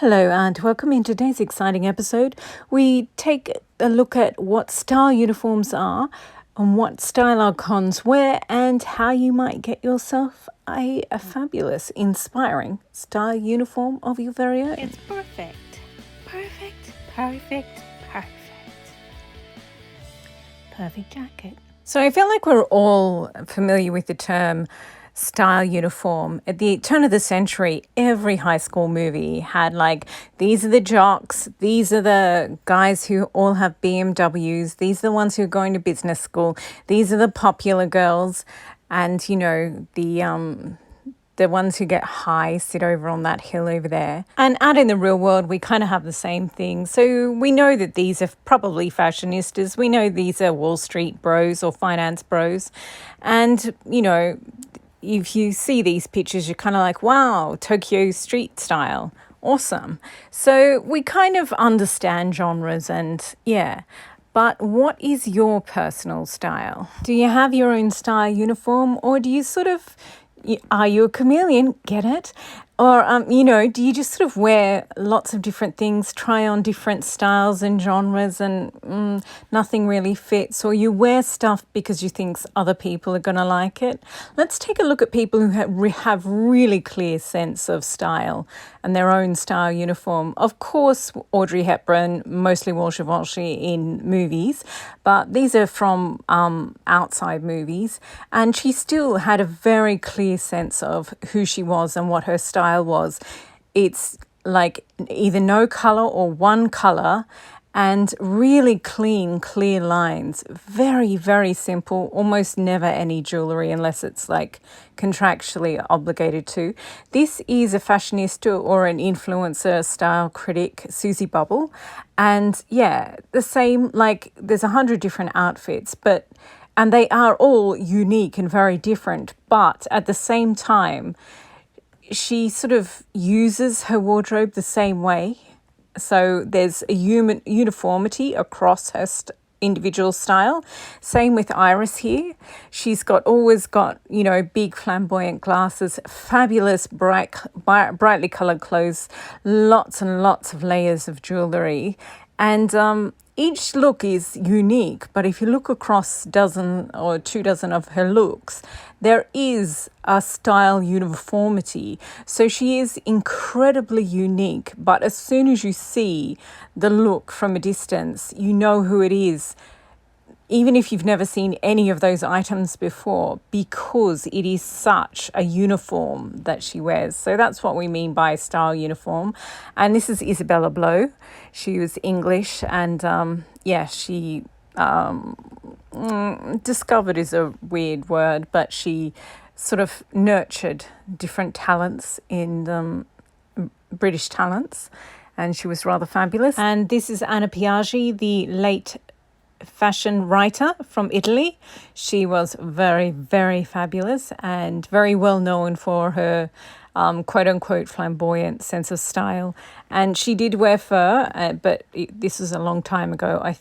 Hello and welcome. In today's exciting episode, we take a look at what style uniforms are and what style icons wear and how you might get yourself a fabulous, inspiring style uniform of your very own. It's perfect. Perfect, perfect, perfect. Perfect jacket. So I feel like we're all familiar with the term style uniform. At the turn of the century, every high school movie had these are the jocks, these are the guys who all have BMWs, these are the ones who are going to business school, these are the popular girls, and the ones who get high sit over on that hill over there. And out in the real world, we kind of have the same thing. So we know that these are probably fashionistas. We know these are Wall Street bros or finance bros. And, if you see these pictures, you're kind of like, wow, Tokyo street style. Awesome. So we kind of understand genres and but what is your personal style? Do you have your own style uniform, or do you are you a chameleon? Get it? Or, do you just sort of wear lots of different things, try on different styles and genres and nothing really fits? Or you wear stuff because you think other people are going to like it? Let's take a look at people who have really clear sense of style and their own style uniform. Of course, Audrey Hepburn mostly wore Givenchy in movies, but these are from outside movies. And she still had a very clear sense of who she was and what her style was. It's like either no color or one color and really clear lines. Very, very simple, almost never any jewelry unless it's contractually obligated to. This is a fashionista or an influencer style critic, Susie Bubble. And the same, there's 100 different outfits, and they are all unique and very different, but at the same time, she sort of uses her wardrobe the same way. So there's a uniformity across her individual style. Same with Iris here. She's always got, big flamboyant glasses, fabulous brightly coloured clothes, lots and lots of layers of jewellery. And each look is unique, but if you look across dozen or 24 of her looks, there is a style uniformity. So she is incredibly unique, but as soon as you see the look from a distance, you know who it is, even if you've never seen any of those items before, because it is such a uniform that she wears. So that's what we mean by style uniform. And this is Isabella Blow. She was English, and she discovered is a weird word, but she sort of nurtured different talents in British talents, and she was rather fabulous. And this is Anna Piaggi, the late fashion writer from Italy. She was very, very fabulous and very well known for her quote unquote flamboyant sense of style. And she did wear fur, but this was a long time ago. I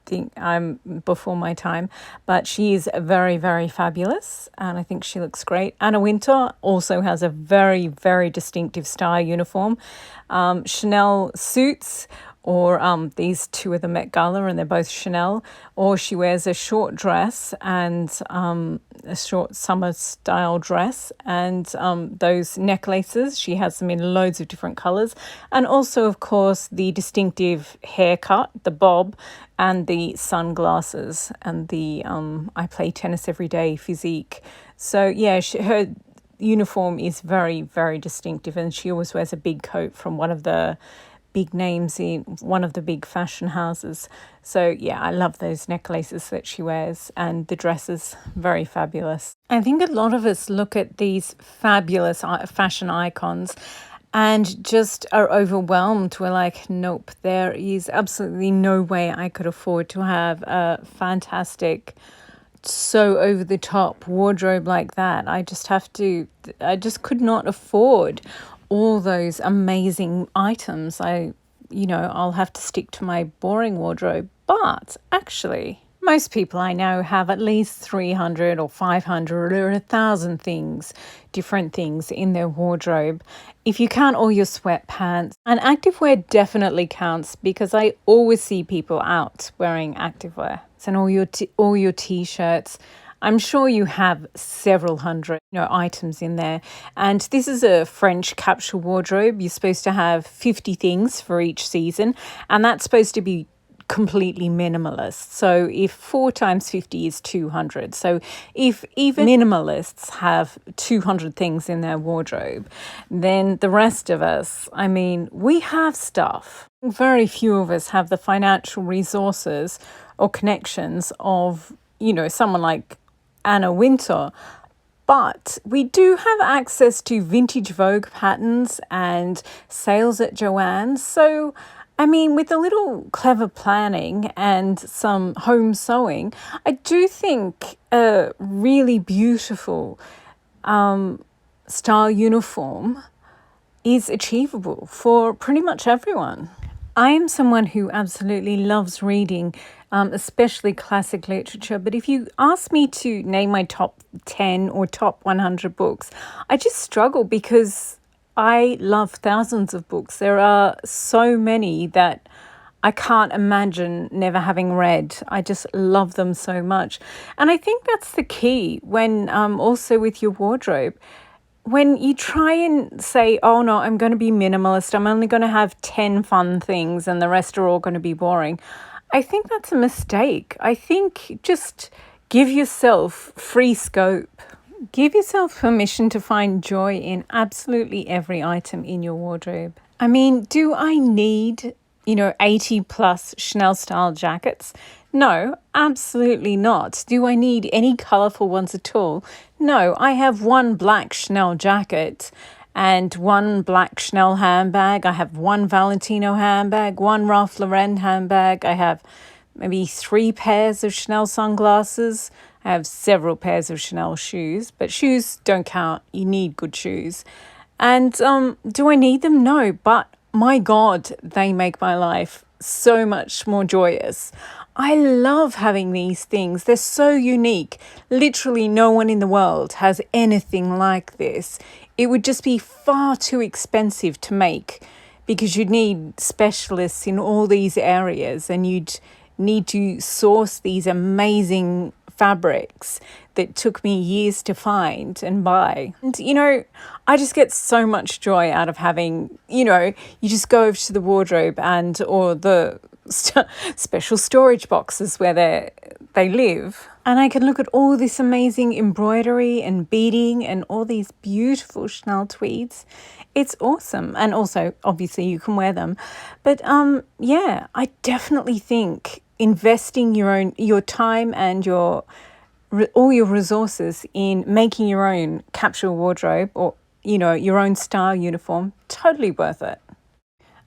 think I'm before my time, but she is very, very fabulous, and I think she looks great. Anna Wintour also has a very, very distinctive style uniform. Chanel suits, or these two are the Met Gala and they're both Chanel, or she wears a short dress and a short summer style dress, and those necklaces, she has them in loads of different colours, and also of course the distinctive haircut, the bob, and the sunglasses, and the I play tennis every day physique. So her uniform is very, very distinctive, and she always wears a big coat from one of the big names in one of the big fashion houses. So I love those necklaces that she wears, and the dresses, very fabulous. I think a lot of us look at these fabulous fashion icons and just are overwhelmed. We're like, nope, there is absolutely no way I could afford to have a fantastic, so over the top wardrobe like that. I just could not afford all those amazing items. I'll have to stick to my boring wardrobe. But actually, Most people I know have at least 300 or 500 or 1,000 things, different things in their wardrobe. If you count all your sweatpants, and activewear definitely counts because I always see people out wearing activewear. And all your t-shirts. I'm sure you have several hundred, items in there. And this is a French capsule wardrobe. You're supposed to have 50 things for each season, and that's supposed to be completely minimalist. So if 4 times 50 is 200. So if even minimalists have 200 things in their wardrobe, then the rest of us, we have stuff. Very few of us have the financial resources or connections of, someone like Anna Wintour. But we do have access to vintage Vogue patterns and sales at Joann's. So with a little clever planning and some home sewing, I do think a really beautiful style uniform is achievable for pretty much everyone. I am someone who absolutely loves reading, especially classic literature. But if you ask me to name my top 10 or top 100 books, I just struggle because I love thousands of books. There are so many that I can't imagine never having read. I just love them so much. And I think that's the key when also with your wardrobe. When you try and say, oh no, I'm going to be minimalist, I'm only going to have 10 fun things and the rest are all going to be boring, I think that's a mistake. I think just give yourself free scope. Give yourself permission to find joy in absolutely every item in your wardrobe. Do I need, 80 plus Chanel style jackets? No, absolutely not. Do I need any colourful ones at all? No, I have one black Chanel jacket and one black Chanel handbag. I have one Valentino handbag, one Ralph Lauren handbag. I have maybe 3 pairs of Chanel sunglasses. I have several pairs of Chanel shoes, but shoes don't count. You need good shoes. And do I need them? No, but my God, they make my life so much more joyous. I love having these things. They're so unique. Literally no one in the world has anything like this. It would just be far too expensive to make because you'd need specialists in all these areas and you'd need to source these amazing fabrics that took me years to find and buy. And, I just get so much joy out of having, you just go over to the wardrobe or the special storage boxes where they live. And I can look at all this amazing embroidery and beading and all these beautiful Chanel tweeds. It's awesome. And also, obviously, you can wear them. But I definitely think investing your time and all your resources in making your own capsule wardrobe or your own style uniform, totally worth it.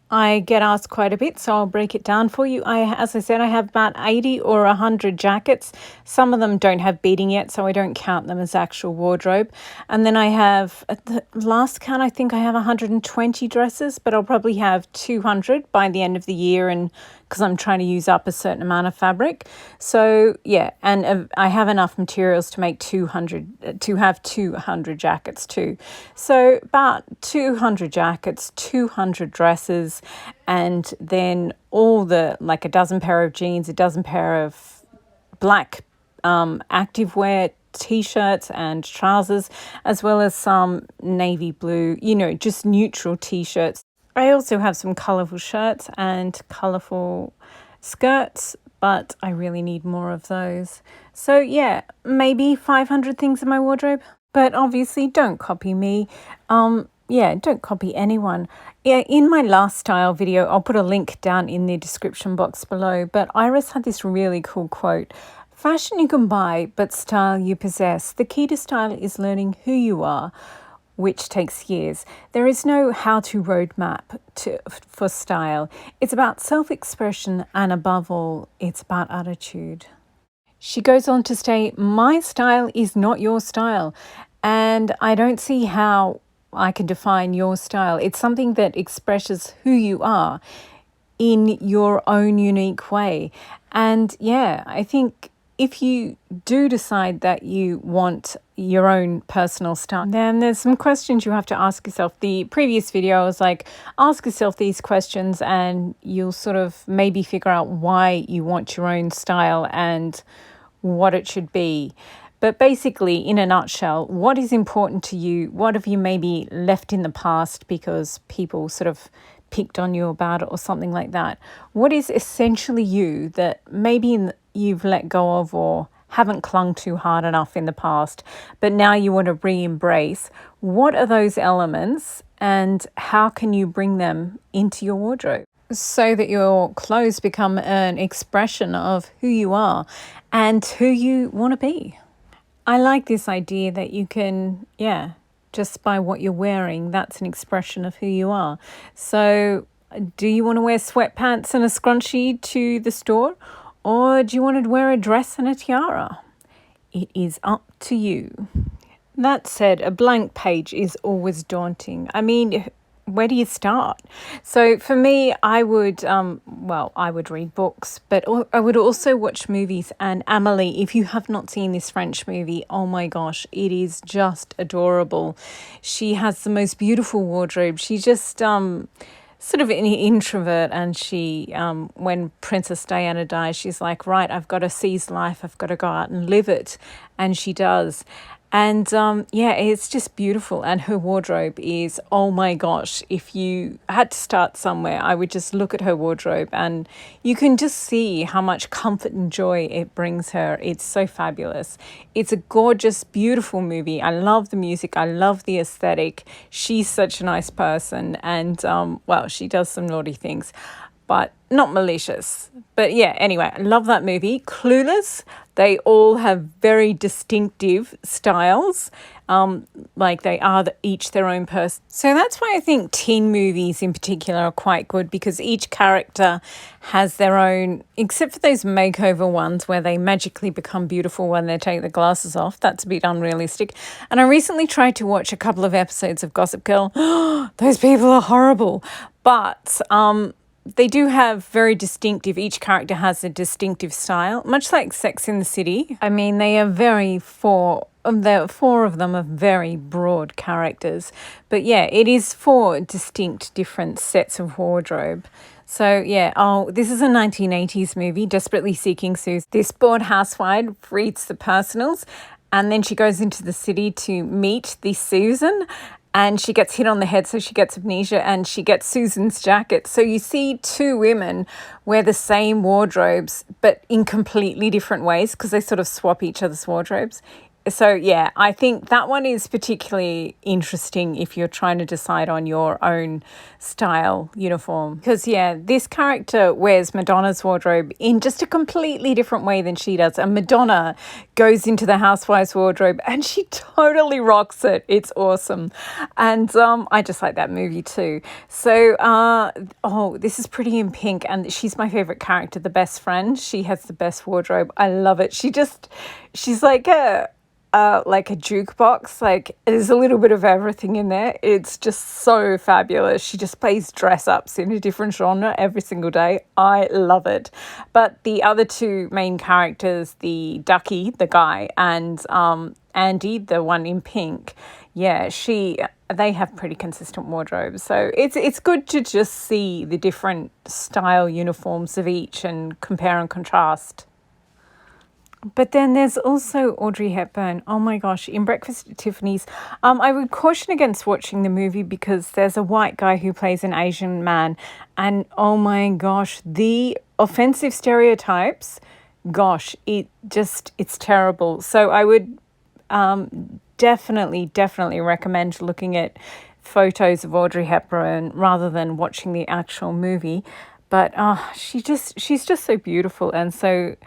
I get asked quite a bit, so I'll break it down for you. As I said, I have about 80 or 100 jackets. Some of them don't have beading yet, so I don't count them as actual wardrobe. And then I have, at the last count, I think I have 120 dresses, but I'll probably have 200 by the end of the year, and because I'm trying to use up a certain amount of fabric. So yeah, and I have enough materials to make 200 jackets too. So about 200 jackets, 200 dresses, and then like a dozen pair of jeans, a dozen pair of black activewear t-shirts and trousers, as well as some navy blue, just neutral t-shirts. I also have some colourful shirts and colourful skirts, but I really need more of those. So yeah, maybe 500 things in my wardrobe. But obviously don't copy me. Don't copy anyone. Yeah, in my last style video, I'll put a link down in the description box below, but Iris had this really cool quote. Fashion you can buy, but style you possess. The key to style is learning who you are, which takes years. There is no how-to roadmap for style. It's about self-expression, and above all, it's about attitude. She goes on to say, my style is not your style, and I don't see how I can define your style. It's something that expresses who you are in your own unique way. And yeah, I think if you do decide that you want your own personal style, then there's some questions you have to ask yourself. The previous video was like, ask yourself these questions and you'll sort of maybe figure out why you want your own style and what it should be. But basically, in a nutshell, what is important to you? What have you maybe left in the past because people sort of picked on you about it or something like that? What is essentially you that maybe you've let go of or haven't clung too hard enough in the past, but now you want to re-embrace? What are those elements and how can you bring them into your wardrobe so that your clothes become an expression of who you are and who you want to be? I like this idea that you can, just by what you're wearing, that's an expression of who you are. So do you want to wear sweatpants and a scrunchie to the store? Or do you want to wear a dress and a tiara? It is up to you. That said, a blank page is always daunting. I mean, where do you start? So for me, I would, I would read books, but I would also watch movies. And Amélie, if you have not seen this French movie, oh my gosh, it is just adorable. She has the most beautiful wardrobe. She's just sort of an introvert, and she, when Princess Diana dies, she's like, right, I've got to seize life. I've got to go out and live it. And she does. And it's just beautiful. And her wardrobe is, oh my gosh, if you had to start somewhere, I would just look at her wardrobe and you can just see how much comfort and joy it brings her. It's so fabulous. It's a gorgeous, beautiful movie. I love the music. I love the aesthetic. She's such a nice person. And, she does some naughty things, but not malicious. But yeah, anyway, I love that movie. Clueless, they all have very distinctive styles, like they are each their own person. So that's why I think teen movies in particular are quite good, because each character has their own, except for those makeover ones where they magically become beautiful when they take the glasses off. That's a bit unrealistic. And I recently tried to watch a couple of episodes of Gossip Girl. Those people are horrible. But they do have very distinctive, each character has a distinctive style, much like Sex in the City. I mean, they are four of them are very broad characters. But yeah, it is four distinct different sets of wardrobe. So this is a 1980s movie, Desperately Seeking Susan. This bored housewife reads the personals and then she goes into the city to meet this Susan. And she gets hit on the head, so she gets amnesia, and she gets Susan's jacket. So you see two women wear the same wardrobes, but in completely different ways, because they sort of swap each other's wardrobes. So yeah, I think that one is particularly interesting if you're trying to decide on your own style uniform. Because this character wears Madonna's wardrobe in just a completely different way than she does. And Madonna goes into the housewife's wardrobe and she totally rocks it. It's awesome. And I just like that movie too. So, this is Pretty in Pink, and she's my favorite character, the best friend. She has the best wardrobe. I love it. She's like a jukebox. Like, there's a little bit of everything in there. It's just so fabulous. She just plays dress ups in a different genre every single day. I love it. But the other two main characters, the Ducky, the guy, and Andy, the one in pink, they have pretty consistent wardrobes. So it's good to just see the different style uniforms of each and compare and contrast. But then there's also Audrey Hepburn. Oh my gosh, in Breakfast at Tiffany's. I would caution against watching the movie because there's a white guy who plays an Asian man. And oh my gosh, the offensive stereotypes, gosh, it's terrible. So I would definitely recommend looking at photos of Audrey Hepburn rather than watching the actual movie. But she's just so beautiful and so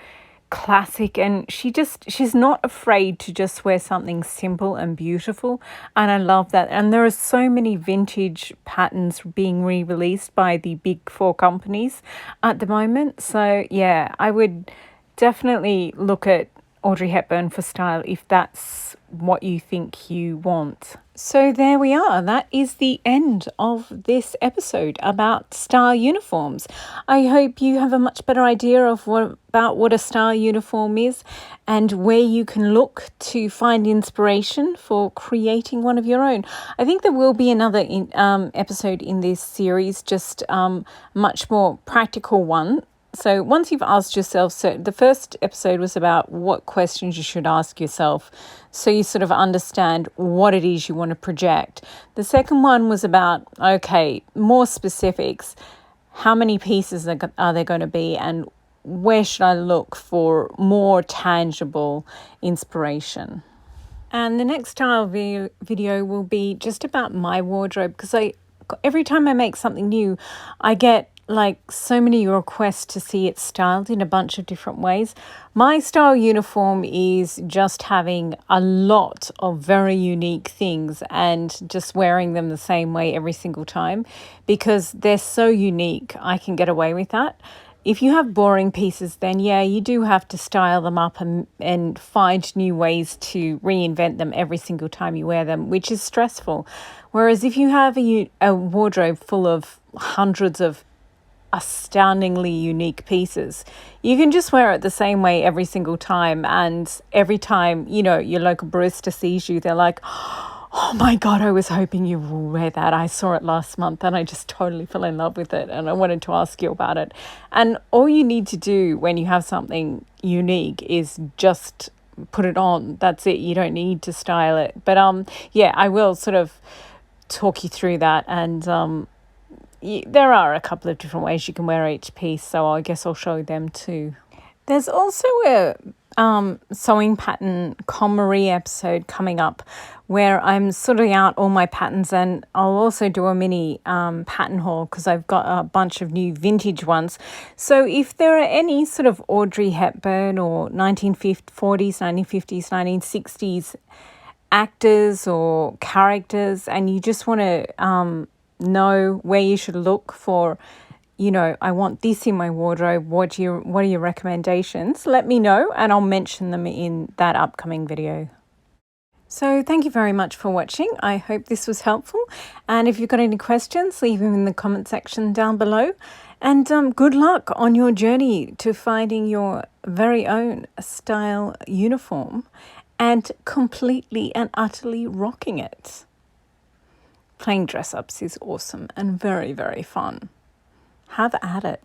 classic, and she's not afraid to just wear something simple and beautiful, and I love that. And there are so many vintage patterns being re-released by the big four companies at the moment. So I would definitely look at Audrey Hepburn for style if that's what you think you want. So there we are. That is the end of this episode about style uniforms. I hope you have a much better idea of what a style uniform is and where you can look to find inspiration for creating one of your own. I think there will be another episode in this series, just much more practical one. So once you've asked yourself, so the first episode was about what questions you should ask yourself so you sort of understand what it is you want to project. The second one was about, okay, more specifics. How many pieces are there going to be, and where should I look for more tangible inspiration? And the next style video will be just about my wardrobe, because every time I make something new, I get like so many requests to see it styled in a bunch of different ways. My style uniform is just having a lot of very unique things and just wearing them the same way every single time, because they're so unique. I can get away with that. If you have boring pieces, then yeah, you do have to style them up and find new ways to reinvent them every single time you wear them, which is stressful. Whereas if you have a wardrobe full of hundreds of astoundingly unique pieces, you can just wear it the same way every single time, and every time your local barista sees you, they're like, oh my God, I was hoping you would wear that. I saw it last month and I just totally fell in love with it and I wanted to ask you about it. And all you need to do when you have something unique is just put it on. That's it. You don't need to style it. But yeah, I will sort of talk you through that, and there are a couple of different ways you can wear each piece, so I guess I'll show them too. There's also a sewing pattern KonMari episode coming up where I'm sorting out all my patterns, and I'll also do a mini pattern haul because I've got a bunch of new vintage ones. So if there are any sort of Audrey Hepburn or 1940s, 1950s, 1960s actors or characters, and you just want to know where you should look for, I want this in my wardrobe, what are your recommendations? Let me know and I'll mention them in that upcoming video. So thank you very much for watching. I hope this was helpful, and if you've got any questions, leave them in the comment section down below, and good luck on your journey to finding your very own style uniform and completely and utterly rocking it. Playing dress-ups is awesome and very, very fun. Have at it.